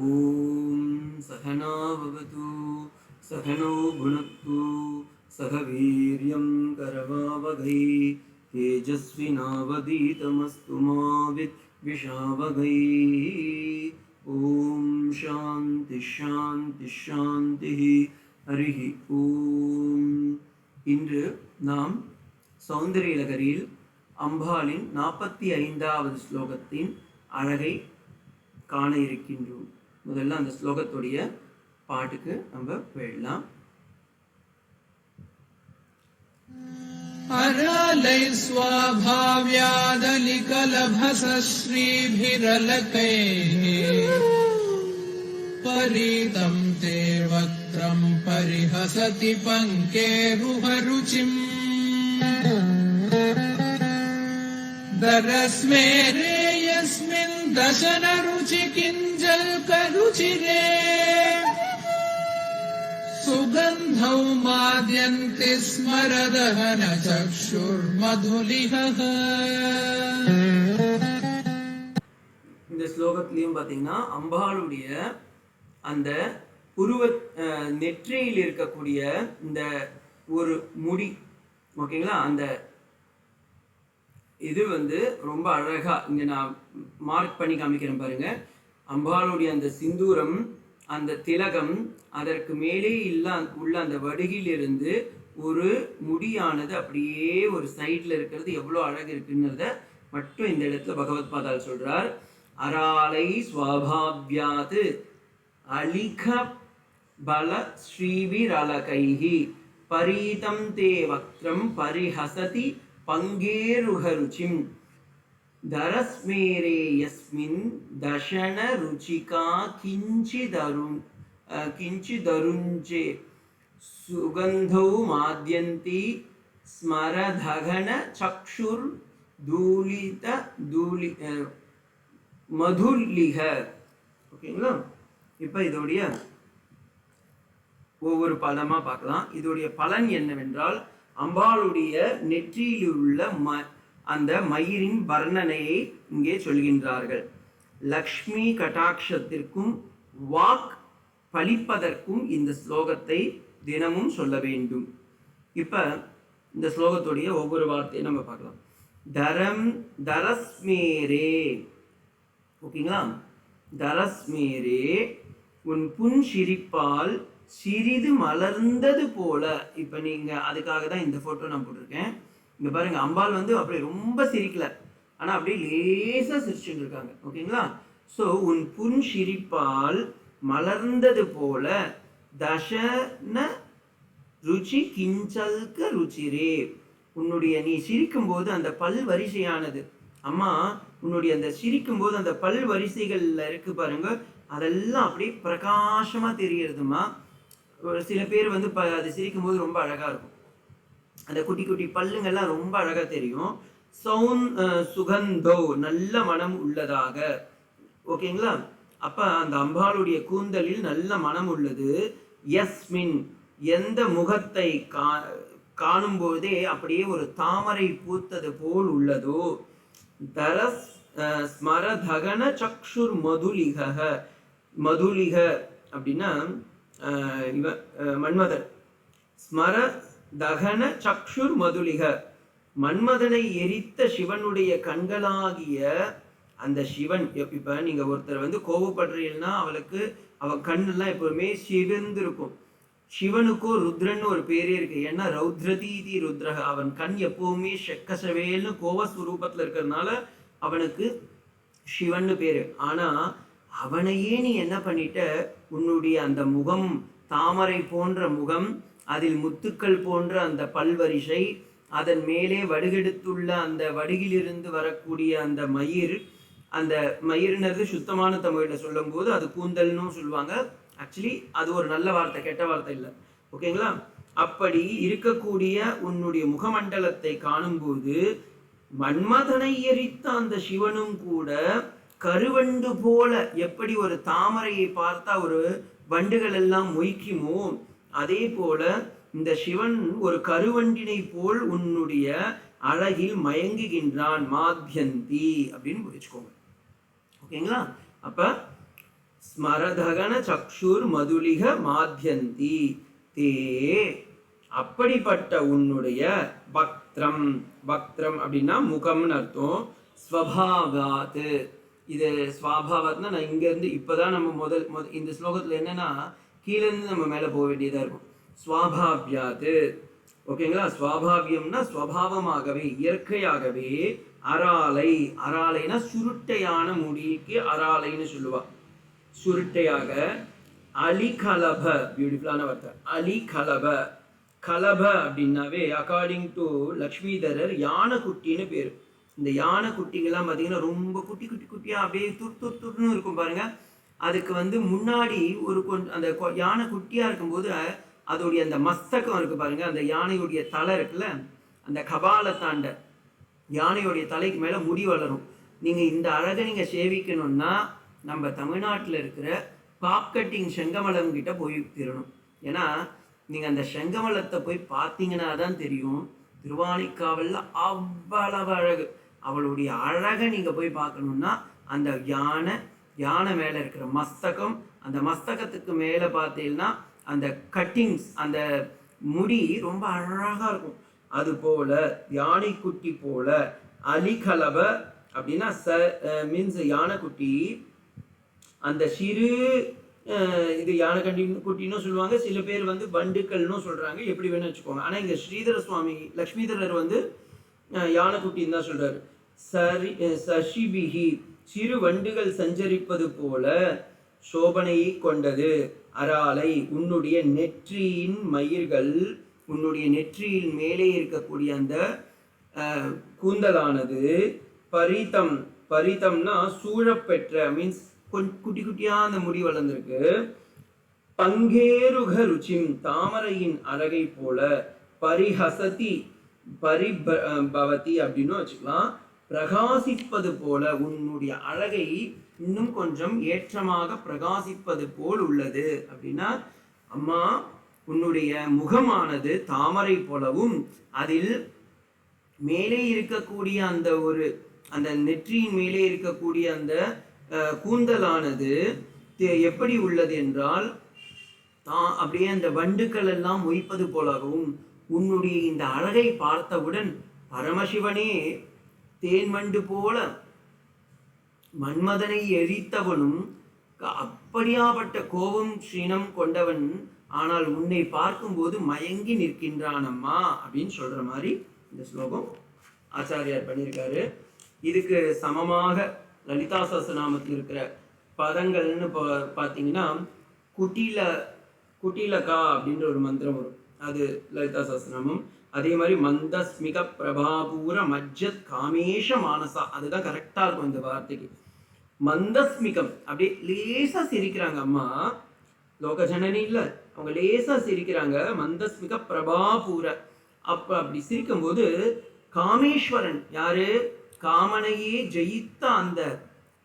ஓம் சகனா பவது சகனோ புனக்து சக வீர்யம் கரவாவகை தேஜஸ்வினாவதீதமஸ்து மா வித்விஷாவகை. ஓம் சாந்தி ஷாந்தி ஷாந்தி. ஹரிஹி ஓம். இன்று நாம் சௌந்தரியலகரியில் அம்பாளின் 45வது ஸ்லோகத்தின் அழகை காண இருக்கின்றோம். முதல்ல அந்த ஸ்லோகத்துடைய பாட்டுக்கு நம்ம போயிடலாம். அரலை ஸ்வபாவ்யாதலிகலபசஸ்ரீபிரலகைः பரீதம் தே வக்ரம் பரிஹசதி பங்கேருஹருச்சிம் தரஸ்மேரே யஸ்மின் தசன ருச்சி கிஞ்சல் கருச்சிரே சுகந்தௌ மாத்யந்தி ஸ்மரதஹன சக்ஷுர்மதுலிஹः. இந்த ஸ்லோகத்திலையும் பார்த்தீங்கன்னா அம்பாளுடைய அந்த உருவ நெற்றியில் இருக்கக்கூடிய இந்த ஒரு முடி, ஓகேங்களா, அந்த இது ரொம்ப அழகா இங்க நான் மார்க் பண்ணி காமிக்கிறேன் பாருங்க. அம்பாளுடைய அந்த சிந்தூரம், அந்த திலகம், அதற்கு மேலே உள்ள அந்த வடுகிலிருந்து ஒரு முடியானது அப்படியே ஒரு சைட்ல இருக்கிறது எவ்வளோ அழகு இருக்குங்கிறத மட்டும் இந்த இடத்துல பகவத் பாதால் சொல்றார். அராலை ஸ்வபாவ்யாத் அலிக பல ஸ்ரீவிரலகைஹி பரீதம் தே வக்ரம் பரிஹசதி பங்கேருஹருச்சிம் தரஸ்மேரே யஸ்மின் தஷன ருச்சிகா கிஞ்சிதருஞ்சே சுகந்தௌ மாத்யந்தி ஸ்மரதகன சக்ஷுர் மதுலிஹ. ஓகேங்களா, இப்போ இதோடைய ஒவ்வொரு பலமா பார்க்கலாம். இதோடைய பலன் என்னவென்றால், அம்பாளுடைய நெற்றியில் உள்ள அந்த மயிரின் வர்ணனையை இங்கே சொல்கின்றார்கள். லக்ஷ்மி கடாட்சத்திற்கும் வாக் பலிப்பதற்கும் இந்த ஸ்லோகத்தை தினமும் சொல்ல வேண்டும். இப்ப இந்த ஸ்லோகத்துடைய ஒவ்வொரு வார்த்தையை நம்ம பார்க்கலாம். தரஸ்மேரே, ஓகேங்களா, தரஸ்மேரே உன் புன் சிரிப்பால் சிறிது மலர்ந்தது போல. இப்ப நீங்க அதுக்காக தான் இந்த போட்டோ நான் போட்டிருக்கேன். இங்க பாருங்க, அம்பாள் அப்படி ரொம்ப சிரிக்கல, ஆனா அப்படியே லேசா சிரிச்சுட்டு இருக்காங்க. ஓகேங்களா, சோ உன் புன் சிரிப்பால் மலர்ந்தது போல தசன ருச்சி கிஞ்சல்க ருச்சிரே. உன்னுடைய நீ சிரிக்கும் போது அந்த பல் வரிசையானது, அம்மா உன்னுடைய அந்த சிரிக்கும் போது அந்த பல் வரிசைகள்ல இருக்கு பாருங்க, அதெல்லாம் அப்படியே பிரகாசமா தெரியறதுமா. சில பேர் அது சிரிக்கும் போது ரொம்ப அழகா இருக்கும், அந்த குட்டி குட்டி பல்லுங்கள்லாம் ரொம்ப அழகா தெரியும். சுகந்தோ நல்ல மனம் உள்ளதாக. ஓகேங்களா, அப்ப அந்த அம்பாளுடைய கூந்தலில் நல்ல மனம் உள்ளது. யஸ்மின் எந்த முகத்தை காணும் போதே அப்படியே ஒரு தாமரை பூத்தது போல் உள்ளதோ. தரஸ் ஸ்மரதகன சக்ஷுர் மதுலிக. மதுலிக அப்படின்னா மன்மதன். ஸ்மர தகன சக்ஷுர் மதுலிக, மன்மதனை எரித்த சிவனுடைய கண்களாகிய அந்த சிவன். இப்ப நீங்க ஒருத்தர் கோபப்படுறீங்கன்னா அவ கண்ணெல்லாம் எப்பவுமே சிவந்து இருக்கும். சிவனுக்கும் ருத்ரன்னு ஒரு பேரே இருக்கு. ஏன்னா ரௌத்ரதீதி ருத்ரக, அவன் கண் எப்பவுமே செக்கசவேல்னு கோவஸ்வரூபத்துல இருக்கிறதுனால அவனுக்கு சிவன்னு பேரு. ஆனா அவனையே நீ என்ன பண்ணிட்ட, உன்னுடைய அந்த முகம் தாமரை போன்ற முகம், அதில் முத்துக்கள் போன்ற அந்த பல்வரிசை, அதன் மேலே வடுகெடுத்துள்ள அந்த வடுகிலிருந்து வரக்கூடிய அந்த மயிர். அந்த மயிர்னது சுத்தமான தமிழ்ல சொல்லும் போது அது கூந்தல்னு சொல்லுவாங்க. ஆக்சுவலி அது ஒரு நல்ல வார்த்தை, கெட்ட வார்த்தை இல்லை. ஓகேங்களா, அப்படி இருக்கக்கூடிய உன்னுடைய முகமண்டலத்தை காணும்போது மன்மதனை எரித்த அந்த சிவனும் கூட கருவண்டு போல, எப்படி ஒரு தாமரையை பார்த்தா ஒரு வண்டுகள் எல்லாம் மொய்க்குமோ, அதே போல இந்த சிவன் ஒரு கருவண்டினை போல் உன்னுடைய அழகில் மயங்குகின்றான். மாத்யந்தி அப்படின்னு புரிச்சுக்கோங்க. ஓகேங்களா, அப்ப ஸ்மரதகன சக்ஷுர் மதுலிக மாத்யந்தி தே, அப்படிப்பட்ட உன்னுடைய பக்திரம், பக்திரம் அப்படின்னா முகம்னு அர்த்தம். ஸ்வபாவாத், இது ஸ்வபாவாத்னா நான் இங்கேருந்து இப்போதான் நம்ம முதல் இந்த ஸ்லோகத்தில் என்னன்னா கீழேருந்து நம்ம மேலே போக வேண்டியதாக இருக்கும். ஸ்வாபாவியாத், ஓகேங்களா? ஸ்வாபாவியம்னா ஸ்வபாவமாகவே இயற்கையாகவே. அராலை, அராலைனா சுருட்டையான முடிக்கு அராலைன்னு சொல்லுவா, சுருட்டையாக. அலிகலப, பியூட்டிஃபுல்லான வார்த்தை, அலிகலப. கலப அப்படின்னாவே அக்கார்டிங் டு லக்ஷ்மிதரர் யானைக்குட்டின்னு பேர். இந்த யானை குட்டிகள்லாம் பார்த்தீங்கன்னா ரொம்ப குட்டி குட்டி குட்டியாக அப்படியே துர்ன்னு இருக்கும் பாருங்க. அதுக்கு வந்து முன்னாடி ஒரு அந்த யானை குட்டியாக இருக்கும்போது அதோடைய அந்த மஸ்தகம் இருக்கு பாருங்க, அந்த யானையுடைய தலை இருக்குல்ல, அந்த கபாலத்தாண்ட யானையுடைய தலைக்கு மேலே முடி வளரும். நீங்கள் இந்த அழகை நீங்கள் சேவிக்கணும்னா நம்ம தமிழ்நாட்டில் இருக்கிற பாப்கட்டிங் செங்கமலம் கிட்ட போய் தரணும். ஏன்னா நீங்கள் அந்த செங்கமலத்தை போய் பார்த்தீங்கன்னா தான் தெரியும், திருவானைக்காவலில் அவ்வளவு அழகு. அவளுடைய அழகை நீங்கள் போய் பார்க்கணுன்னா அந்த யானை மேலே இருக்கிற மஸ்தகம், அந்த மஸ்தகத்துக்கு மேலே பார்த்தீங்கன்னா அந்த கட்டிங்ஸ், அந்த முடி ரொம்ப அழகாக இருக்கும். அது போல யானைக்குட்டி போல. அலிகலப அப்படின்னா மீன்ஸ் யானைக்குட்டி. அந்த சிறு இது யானை குட்டின்னு சொல்லுவாங்க, சில பேர் வந்து வண்டுக்கள்னு சொல்கிறாங்க, எப்படி வேணும் வச்சுக்கோங்க. ஆனால் இங்கே ஸ்ரீதர சுவாமி லக்ஷ்மிதரர் வந்து யானைக்குட்டின்னு தான் சொல்கிறாரு. சஷிபிகி, சிறு வண்டுகள் சஞ்சரிப்பது போல சோபனையை கொண்டது. அராலை, உன்னுடைய நெற்றியின் மயிர்கள், உன்னுடைய நெற்றியின் மேலே இருக்கக்கூடிய அந்த கூந்தலானது. பரிதம், பரிதம்னா சூழப்பெற்ற, மீன்ஸ் குட்டி குட்டியாக அந்த முடி வளர்ந்துருக்கு. பங்கேருக ருச்சிம், தாமரையின் அழகை போல. பரிஹசதி பரிபவதி அப்படின்னு வச்சுக்கலாம், பிரகாசிப்பது போல. உன்னுடைய அழகை இன்னும் கொஞ்சம் ஏற்றமாக பிரகாசிப்பது போல் உள்ளது அப்படின்னா, அம்மா உன்னுடைய முகமானது தாமரை போலவும், அதில் மேலே இருக்கக்கூடிய அந்த நெற்றியின் மேலே இருக்கக்கூடிய அந்த கூந்தலானது எப்படி உள்ளது என்றால் அப்படியே அந்த வண்டுக்கள் எல்லாம் மொய்ப்பது போலவும். உன்னுடைய இந்த அழகை பார்த்தவுடன் பரமசிவனே தேன்வண்டு போல மன்மதனை எரித்தவனும் அப்படியாப்பட்ட கோபம் ஸ்ரீனம் கொண்டவன், ஆனால் உன்னை பார்க்கும்போது மயங்கி நிற்கின்றான் அம்மா அப்படின்னு சொல்ற மாதிரி இந்த ஸ்லோகம் ஆச்சாரியார் பண்ணியிருக்காரு. இதுக்கு சமமாக லலிதா சஹஸ்ரநாமத்தில் இருக்கிற பதங்கள்னு பார்த்தீங்கன்னா குட்டிலகா அப்படின்ற ஒரு மந்திரம் வரும், அது லலிதா சஹஸ்ரநாமம். அதே மாதிரி மந்தஸ்மிக பிரபாபூர மஜ்ஜத் காமேஷ மானசா, அதுதான் கரெக்டாக இருக்கும் இந்த வார்த்தைக்கு. மந்தஸ்மிகம், அப்படியே லேசாக சிரிக்கிறாங்க அம்மா, லோக ஜனனி இல்லை, அவங்க லேசாக சிரிக்கிறாங்க. மந்தஸ்மிக பிரபாபூர, அப்படி சிரிக்கும்போது காமேஸ்வரன் யாரு, காமனையே ஜெயித்த அந்த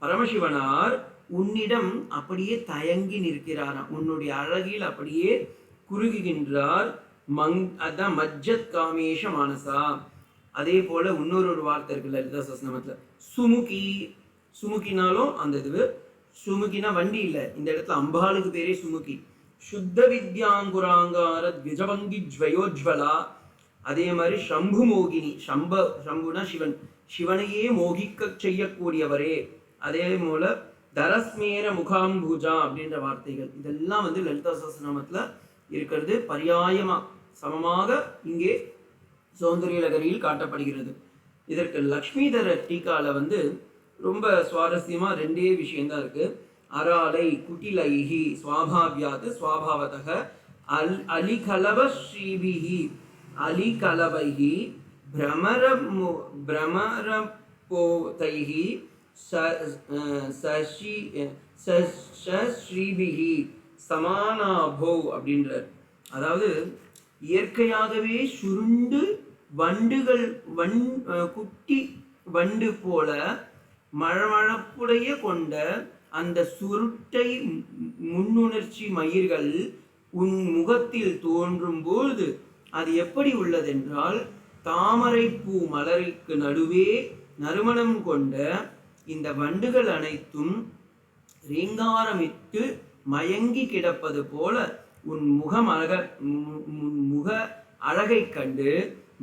பரமசிவனார் உன்னிடம் அப்படியே தயங்கி நிற்கிறாராம், உன்னுடைய அழகில் அப்படியே குறுகுகின்றார். அதான் மஜ்ஜத் காமேஷ மானசா. அதே போல இன்னொரு வார்த்தை இருக்கு லலிதா சஹஸ்ரநாமத்துல, சுமுகி. சுமுகினாலும் அந்த இது, சுமுகினா வண்டி இல்லை, இந்த இடத்துல அம்பாளுக்கு பேரே சுமுகி. சுத்த வித்யாங்குராங்கார த்விஜபங்கி ஜ்வயோஜ்வலா. அதே மாதிரி சம்பு மோகினி, சம்புனா சிவன், சிவனையே மோகிக்க செய்யக்கூடியவரே. அதே போல தரஸ்மேர முகாம்பூஜா அப்படின்ற வார்த்தைகள், இதெல்லாம் வந்து லலிதா சஹஸ்ரநாமத்துல இருக்கிறது. பரியாயமா சமமாக இங்கே சௌந்தரிய லகரியில் காட்டப்படுகிறது. இதற்கு லக்ஷ்மிதர டீகால வந்து ரொம்ப சுவாரஸ்யமா ரெண்டே விஷயம்தான் இருக்கு. அராலை குட்டிலைஹி ஸ்வாபாவியாத் ஸ்வாபாவதக அலிகலவ ஸ்ரீபிஹி அலிகலவைஹி பிரமரபோதைஹி ஸ்ரீபிஹி சமானாபோ அப்படின்றார். அதாவது இயற்கையாகவே சுருண்டு வண்டுகள் குட்டி வண்டு போல மழமழப்புடைய கொண்ட அந்த சுருட்டை முன்னுணர்ச்சி மயிர்கள் உன் முகத்தில் தோன்றும் போது அது எப்படி உள்ளதென்றால், தாமரை பூ மலருக்கு நடுவே நறுமணம் கொண்ட இந்த வண்டுகள் அனைத்தும் ரீங்காரமிட்டு மயங்கி கிடப்பது போல உன் முக அழகை கண்டு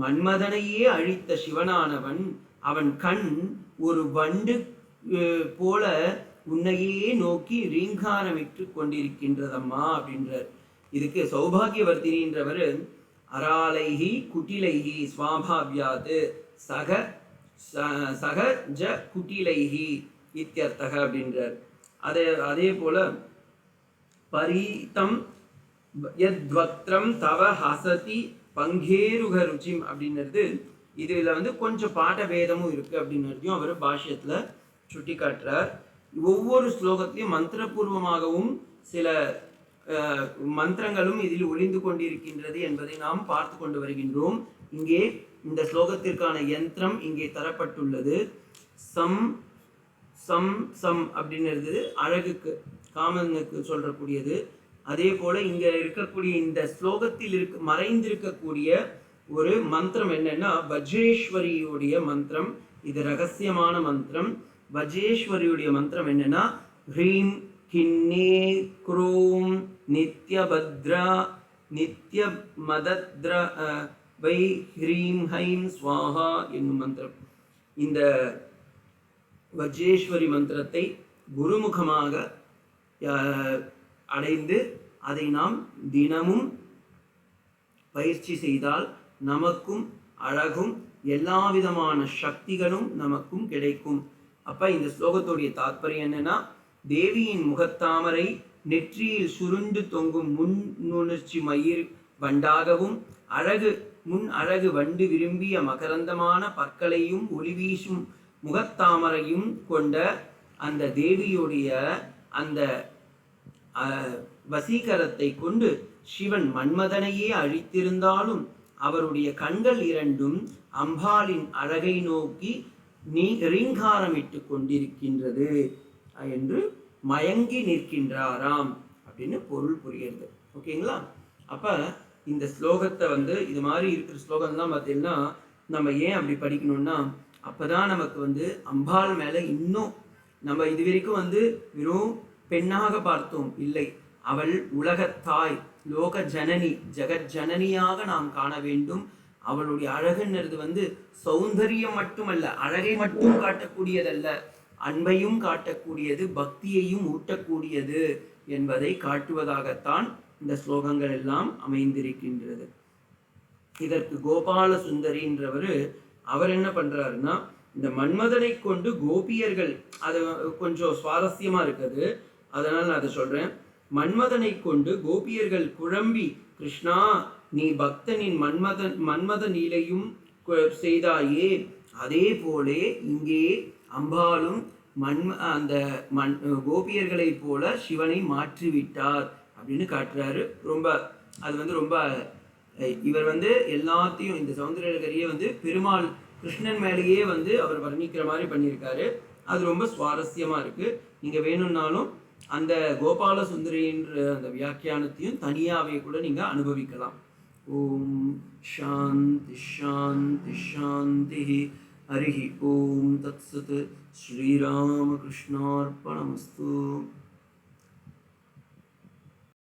மன்மதனையே அழித்த சிவனானவன் அவன் கண் ஒரு வண்டு போல உன்னையே நோக்கி ரீங்காரமிட்டு கொண்டிருக்கின்றதம்மா அப்படின்றார். இதுக்கு சௌபாகியவர்த்தினின்றவர் அராலைஹி குட்டிலைஹி ஸ்வாபாவியாது சக ஜ குட்டிலைஹி இத்தியர்த்தக அப்படின்றார். அதே போல பரீதம் யத்வக்ரம் தவ ஹசதி பங்கேருக ருச்சிம் அப்படின்றது இதுல கொஞ்சம் பாட வேதமும் இருக்கு அப்படின்றதையும் அவர் பாஷ்யத்துல சுட்டி காட்டுறார். ஒவ்வொரு ஸ்லோகத்திலையும் மந்திரபூர்வமாகவும் சில மந்திரங்களும் இதில் ஒளிந்து கொண்டிருக்கின்றது என்பதை நாம் பார்த்து கொண்டு வருகின்றோம். இங்கே இந்த ஸ்லோகத்திற்கான யந்திரம் இங்கே தரப்பட்டுள்ளது. சம் சம் சம் அப்படின்றது அழகுக்கு காமனுக்கு சொல்றக்கூடியது. அதே போல இங்க இருக்கக்கூடிய இந்த ஸ்லோகத்தில் மறைந்திருக்கக்கூடிய ஒரு மந்திரம் என்னன்னா வஜ்ரேஸ்வரியுடைய மந்திரம். இது ரகசியமான மந்திரம். வஜ்ரேஸ்வரியுடைய மந்திரம் என்னன்னா ஹ்ரீம் கிண்ணே க்ரூம் நித்யபத்ரா நித்ய மதத்ர வை ஹ்ரீம் ஹைம் ஸ்வாஹா என்னும் மந்திரம். இந்த வஜ்ரேஸ்வரி மந்திரத்தை குருமுகமாக அடைந்து அதை நாம் தினமும் பயிற்சி செய்தால் நமக்கும் அழகும் எல்லா விதமான சக்திகளும் நமக்கும் கிடைக்கும். அப்ப இந்த ஸ்லோகத்துடைய தாற்பயம் என்னன்னா தேவியின் முகத்தாமரை நெற்றியில் சுருண்டு தொங்கும் முன்னுணர்ச்சி மயிர் வண்டாகவும் முன் அழகு வண்டு விரும்பிய மகரந்தமான பற்களையும் ஒளிவீசும் முகத்தாமரையும் கொண்ட அந்த தேவியுடைய அந்த வசீகரத்தை கொண்டு சிவன் மன்மதனையே அழித்திருந்தாலும் அவருடைய கண்கள் இரண்டும் அம்பாளின் அழகை நோக்கி ரீங்காரமிட்டு கொண்டிருக்கின்றது என்று மயங்கி நிற்கின்றாராம் அப்படின்னு பொருள் புரியுது. ஓகேங்களா? அப்ப இந்த ஸ்லோகத்தை இது மாதிரி இருக்கிற ஸ்லோகம் தான் பார்த்தீங்கன்னா நம்ம ஏன் அப்படி படிக்கணும்னா அப்பதான் நமக்கு அம்பாள் மேல இன்னும் நம்ம இது வரைக்கும் வெறும் பெண்ணாக பார்த்தோம் இல்லை, அவள் உலகத்தாய் லோக ஜனனி ஜெகத் ஜனனியாக நாம் காண வேண்டும். அவளுடைய அழகுன்றது சௌந்தரியம் மட்டுமல்ல, அழகை மட்டும் காட்டக்கூடியதல்ல, அன்பையும் காட்டக்கூடியது, பக்தியையும் ஊட்டக்கூடியது என்பதை காட்டுவதாகத்தான் இந்த ஸ்லோகங்கள் எல்லாம் அமைந்திருக்கின்றது. இதற்கு கோபால சுந்தரின்றவர் அவர் என்ன பண்றாருன்னா இந்த மன்மதனை கொண்டு கோபியர்கள், அது கொஞ்சம் சுவாரஸ்யமா இருக்குது, அதனால நான் அதை சொல்றேன். மன்மதனை கொண்டு கோபியர்கள் குழம்பி கிருஷ்ணா நீ பக்தனின் மன்மத நீலையும் செய்தாயே, அதே போலே இங்கே அம்பாலும் அந்த கோபியர்களை போல சிவனை மாற்றிவிட்டார் அப்படின்னு காட்டுறாரு. ரொம்ப அது ரொம்ப இவர் எல்லாத்தையும் இந்த சௌந்தரகரியை பெருமாள் கிருஷ்ணன் மேலேயே அவர் வர்ணிக்கிற மாதிரி பண்ணியிருக்காரு. அது ரொம்ப சுவாரஸ்யமா இருக்கு. நீங்க வேணும்னாலும் அந்த கோபால சுந்தரின்ற அந்த வியாக்கியானத்தையும் தனியாவே கூட நீங்க அனுபவிக்கலாம். ஓம் சாந்தி சாந்தி சாந்தி. ஹரி ஓம் தத்சத். ஸ்ரீராமகிருஷ்ணார்ப்பணமஸ்து.